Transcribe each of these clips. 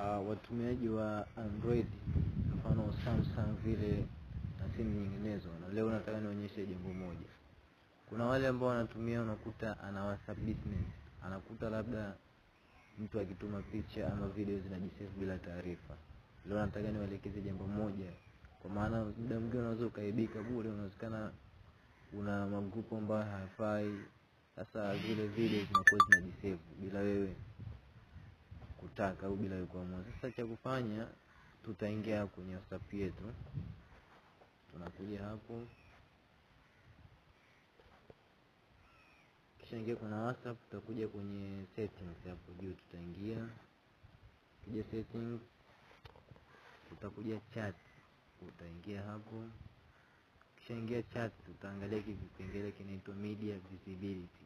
Watumiaji wa Android mfano Samsung vile na simu nyinginezo, na leo nataka nionyeshe jambo moja. Kuna wale ambao wanatumia, unakuta ana WhatsApp business, anakuta labda mtu akituma picha ama video zinajisave bila taarifa. Leo nataka niwaelekeze jambo moja, kwa maana muda mwingine unaweza ukaibika bure. Unawezekana una magrupu ambayo hayafai, sasa zile video zinakuwa zinajisave bila wewe kutaka au bila wewe kuamua. Sasa cha kufanya, tutaingia kwenye WhatsApp yetu. Tunakuja hapo, kisha ingia kuna WhatsApp, tutakuja kwenye settings hapo juu, tutaingia kwenye settings, tutakuja chat, utaingia hapo. Kisha ingia chat, tutaangalia kipengele kinaitwa media visibility.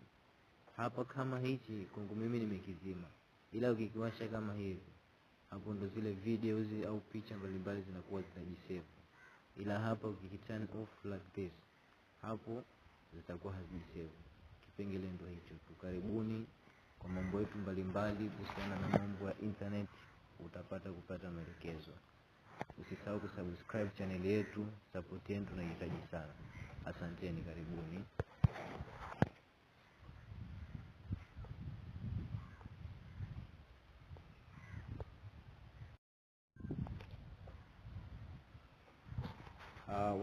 Hapa kama hichi kwangu mimi nimekizima, ila ukikiwasha kama hivi, hapo ndo zile videos au picha mbalimbali zinakuwa zinajisave. Ila hapa ukikiturn off like this, hapo zitakuwa hazijisave. Kipengele ndo hicho. Karibuni kwa mambo yetu mbalimbali kuhusiana na mambo ya internet, kupata maelekezo. Usisahau kusubscribe channel yetu, support yetu tunahitaji sana. Asanteni, karibuni.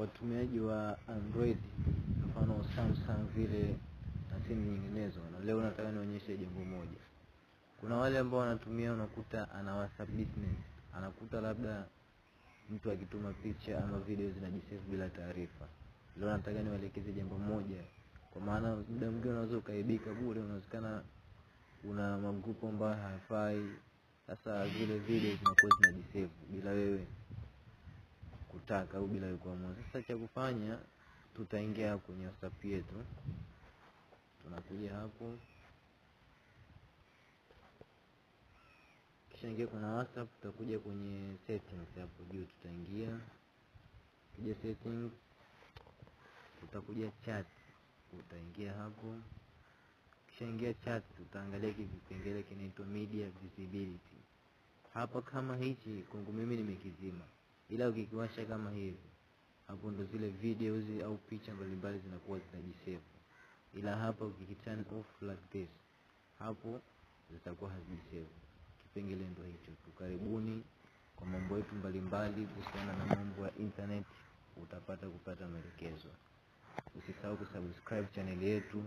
Watumiaji wa Android mfano Samsung vile na simu nyinginezo, na leo nataka nionyeshe jambo moja. Kuna wale ambao wanatumia, unakuta ana WhatsApp business, anakuta labda mtu akituma picha ama video zinajisave bila taarifa. Leo nataka niwaelekeze jambo moja, kwa maana muda mwingine unaweza ukaibika bure. Unawezekana una magrupu ambayo hayafai, sasa zile video zinakuwa zinajisave bila wewe kutaka au bila wewe kuamua. Sasa cha kufanya, tutaingia kwenye WhatsApp yetu. Tunakuja hapo, kisha ingia kuna WhatsApp, tutakuja kwenye settings hapo juu, tutaingia kwenye settings, tutakuja chat, utaingia hapo. Kisha ingia chat, tutaangalia kipengele kinaitwa media visibility. Hapa kama hichi kwangu mimi nimekizima, ila ukikiwasha kama hivi, hapo ndo zile videos au picha mbalimbali zinakuwa zinajisave. Ila hapa ukikiturn off like this, hapo zitakuwa hazijisave. Kipengele ndo hicho. Karibuni kwa mambo yetu mbalimbali kuhusiana na mambo ya internet, kupata maelekezo. Usisahau kusubscribe channel yetu.